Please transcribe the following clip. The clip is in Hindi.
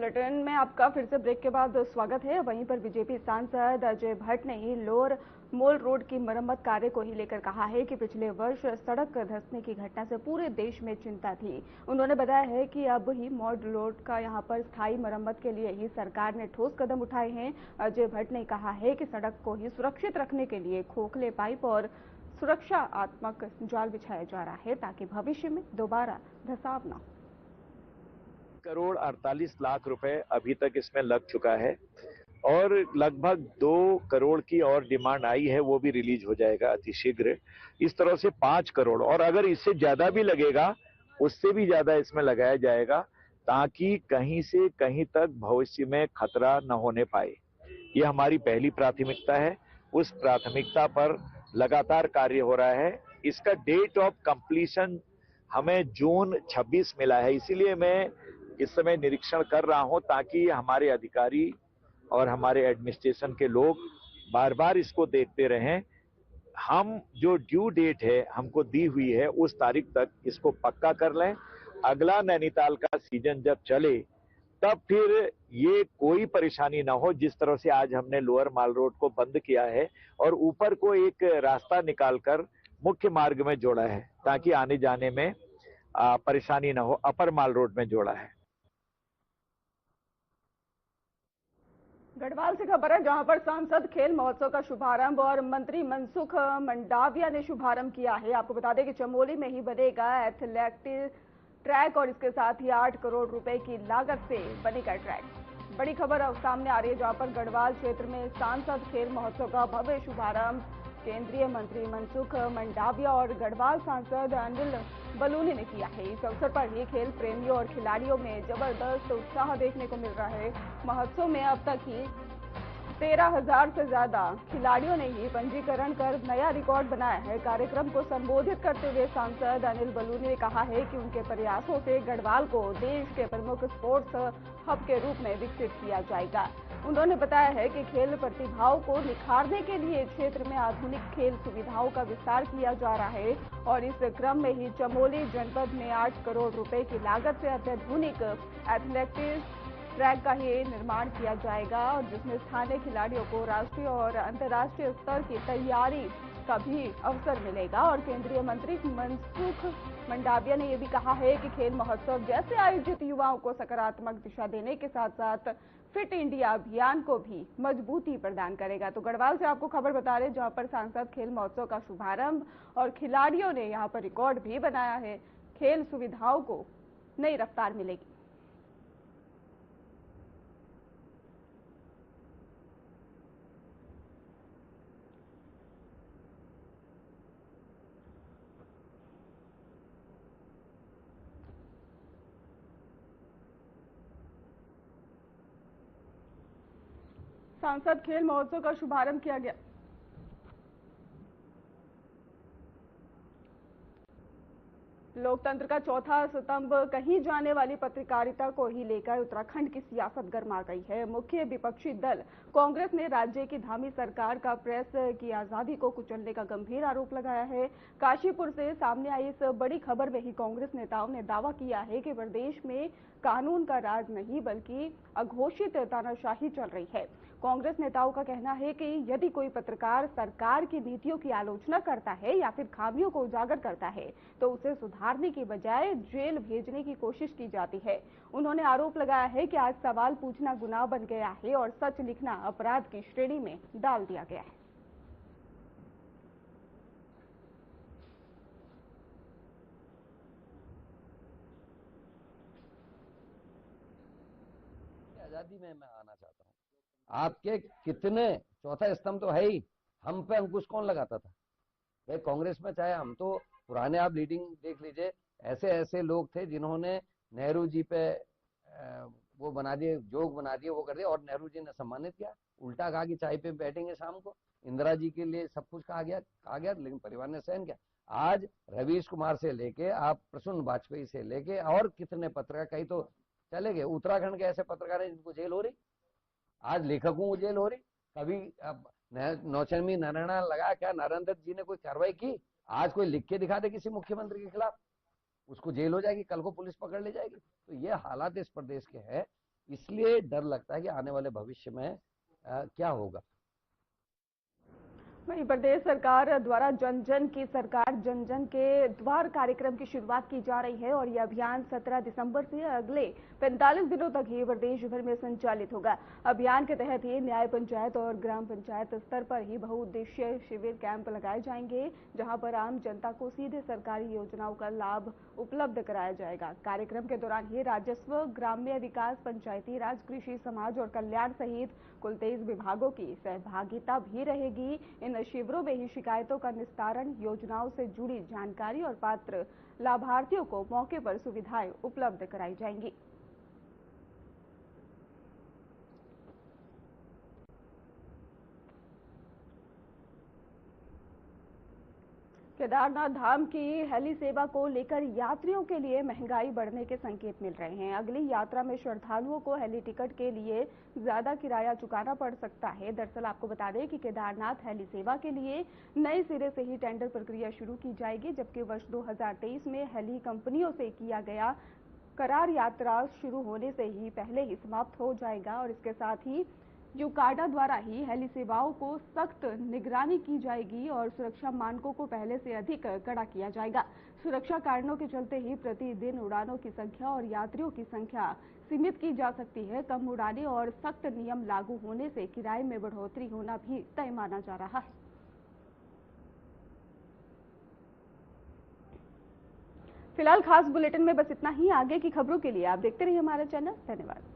बुलेटिन में आपका फिर से ब्रेक के बाद स्वागत है। वहीं पर बीजेपी सांसद अजय भट्ट ने ही लोअर मोल रोड की मरम्मत कार्य को ही लेकर कहा है कि पिछले वर्ष सड़क धंसने की घटना से पूरे देश में चिंता थी। उन्होंने बताया है कि अब ही मोल रोड का यहां पर स्थायी मरम्मत के लिए ही सरकार ने ठोस कदम उठाए हैं। अजय भट्ट ने कहा है कि सड़क को ही सुरक्षित रखने के लिए खोखले पाइप और सुरक्षात्मक जाल बिछाया जा रहा है ताकि भविष्य में दोबारा धंसाव न हो। करोड़ 48 लाख रुपए अभी तक इसमें लग चुका है और लगभग 2 करोड़ की और डिमांड आई है, वो भी रिलीज हो जाएगा अतिशीघ्र। इस तरह से 5 करोड़ और अगर इससे ज्यादा भी लगेगा उससे भी ज्यादा इसमें लगाया जाएगा ताकि कहीं से कहीं तक भविष्य में खतरा न होने पाए। ये हमारी पहली प्राथमिकता है। उस प्राथमिकता पर लगातार कार्य हो रहा है। इसका डेट ऑफ कंप्लीशन हमें जून 26 मिला है, इसीलिए मैं इस समय निरीक्षण कर रहा हूं ताकि हमारे अधिकारी और हमारे एडमिनिस्ट्रेशन के लोग बार बार इसको देखते रहें। हम जो ड्यू डेट है हमको दी हुई है उस तारीख तक इसको पक्का कर लें। अगला नैनीताल का सीजन जब चले तब फिर ये कोई परेशानी ना हो। जिस तरह से आज हमने लोअर माल रोड को बंद किया है और ऊपर को एक रास्ता निकालकर मुख्य मार्ग में जोड़ा है ताकि आने जाने में परेशानी ना हो, अपर माल रोड में जोड़ा है। गढ़वाल से खबर है जहां पर सांसद खेल महोत्सव का शुभारंभ और मंत्री मनसुख मंडाविया ने शुभारंभ किया है। आपको बता दें कि चमोली में ही बनेगा एथलेटिक ट्रैक और इसके साथ ही 8 करोड़ रुपए की लागत से बनेगा ट्रैक। बड़ी खबर अब सामने आ रही है जहां पर गढ़वाल क्षेत्र में सांसद खेल महोत्सव का भव्य शुभारंभ केंद्रीय मंत्री मनसुख मंडाविया और गढ़वाल सांसद अनिल बलूनी ने किया है। इस अवसर पर ही खेल प्रेमियों और खिलाड़ियों में जबरदस्त उत्साह देखने को मिल रहा है। महोत्सव में अब तक ही 13,000 से ज्यादा खिलाड़ियों ने ही पंजीकरण कर नया रिकॉर्ड बनाया है। कार्यक्रम को संबोधित करते हुए सांसद अनिल बलूनी ने कहा है कि उनके प्रयासों से गढ़वाल को देश के प्रमुख स्पोर्ट्स हब के रूप में विकसित किया जाएगा। उन्होंने बताया है कि खेल प्रतिभाओं को निखारने के लिए क्षेत्र में आधुनिक खेल सुविधाओं का विस्तार किया जा रहा है और इस क्रम में ही चमोली जनपद में 8 करोड़ रुपए की लागत से अत्याधुनिक एथलेटिक्स ट्रैक का ही निर्माण किया जाएगा और जिसमें स्थानीय खिलाड़ियों को राष्ट्रीय और अंतर्राष्ट्रीय स्तर की तैयारी का भी अवसर मिलेगा। और केंद्रीय मंत्री मनसुख मंडाविया ने यह भी कहा है कि खेल महोत्सव जैसे आयोजित युवाओं को सकारात्मक दिशा देने के साथ साथ फिट इंडिया अभियान को भी मजबूती प्रदान करेगा। तो गढ़वाल से आपको खबर बता रहे जहां पर सांसद खेल महोत्सव का शुभारंभ और खिलाड़ियों ने यहां पर रिकॉर्ड भी बनाया है। खेल सुविधाओं को नई रफ्तार मिलेगी। सांसद खेल महोत्सव का शुभारंभ किया गया। लोकतंत्र का चौथा स्तंभ कहीं जाने वाली पत्रकारिता को ही लेकर उत्तराखंड की सियासत गर्मा गई है। मुख्य विपक्षी दल कांग्रेस ने राज्य की धामी सरकार का प्रेस की आजादी को कुचलने का गंभीर आरोप लगाया है। काशीपुर से सामने आई इस बड़ी खबर में ही कांग्रेस नेताओं ने दावा किया है कि प्रदेश में कानून का राज नहीं बल्कि अघोषित तानाशाही चल रही है। कांग्रेस नेताओं का कहना है कि यदि कोई पत्रकार सरकार की नीतियों की आलोचना करता है या फिर खामियों को उजागर करता है तो उसे सुधारने की बजाय जेल भेजने की कोशिश की जाती है। उन्होंने आरोप लगाया है कि आज सवाल पूछना गुनाह बन गया है और सच लिखना अपराध की श्रेणी में डाल दिया गया है। आजादी में मैं आना चाहता हूँ। आपके कितने चौथा स्तंभ तो है ही, हम पे अंकुश कौन लगाता था भाई? कांग्रेस में चाहे हम तो पुराने, आप लीडिंग देख लीजिए, ऐसे ऐसे लोग थे जिन्होंने नेहरू जी पे वो बना दिए, जोक बना दिए, वो कर दिया और नेहरू जी ने सम्मानित किया। उल्टा कहा कि चाय पे बैठेंगे शाम को। इंदिरा जी के लिए सब कुछ कहा गया, लेकिन परिवार ने सहन किया। आज रवीश कुमार से लेके आप प्रसून वाजपेयी से लेके और कितने पत्रकार, कई तो चले गए। उत्तराखंड के ऐसे पत्रकार हैं जिनको जेल हो रही, आज लेखकों को जेल हो रही। कभी नौचंदी नारायण लगा क्या नारायण दत्त जी ने कोई कार्रवाई की? आज कोई लिख के दिखा दे किसी मुख्यमंत्री के खिलाफ, उसको जेल हो जाएगी, कल को पुलिस पकड़ ले जाएगी। तो ये हालात इस प्रदेश के हैं। इसलिए डर लगता है कि आने वाले भविष्य में क्या होगा। वहीं प्रदेश सरकार द्वारा जन जन की सरकार जन जन के द्वार कार्यक्रम की शुरुआत की जा रही है और यह अभियान 17 दिसंबर से अगले 45 दिनों तक ही प्रदेश भर में संचालित होगा। अभियान के तहत ही न्याय पंचायत और ग्राम पंचायत स्तर पर ही बहुउद्देशीय शिविर कैंप लगाए जाएंगे, जहां पर आम जनता को सीधे सरकारी योजनाओं का लाभ उपलब्ध कराया जाएगा। कार्यक्रम के दौरान ही राजस्व, ग्राम्य विकास, पंचायती राज, कृषि, समाज और कल्याण सहित कुल 23 विभागों की सहभागिता भी रहेगी। इन शिविरों में ही शिकायतों का निस्तारण, योजनाओं से जुड़ी जानकारी और पात्र लाभार्थियों को मौके पर सुविधाएं उपलब्ध कराई जाएंगी। केदारनाथ धाम की हेली सेवा को लेकर यात्रियों के लिए महंगाई बढ़ने के संकेत मिल रहे हैं। अगली यात्रा में श्रद्धालुओं को हेली टिकट के लिए ज्यादा किराया चुकाना पड़ सकता है। दरअसल आपको बता दें कि केदारनाथ हेली सेवा के लिए नए सिरे से ही टेंडर प्रक्रिया शुरू की जाएगी, जबकि वर्ष 2023 में हेली कंपनियों से किया गया करार यात्रा शुरू होने से ही पहले ही समाप्त हो जाएगा और इसके साथ ही यूकाडा द्वारा ही हेली सेवाओं को सख्त निगरानी की जाएगी और सुरक्षा मानकों को पहले से अधिक कड़ा किया जाएगा। सुरक्षा कारणों के चलते ही प्रतिदिन उड़ानों की संख्या और यात्रियों की संख्या सीमित की जा सकती है। कम उड़ानें और सख्त नियम लागू होने से किराए में बढ़ोतरी होना भी तय माना जा रहा है। फिलहाल खास बुलेटिन में बस इतना ही। आगे की खबरों के लिए आप देखते रहिए हमारा चैनल। धन्यवाद।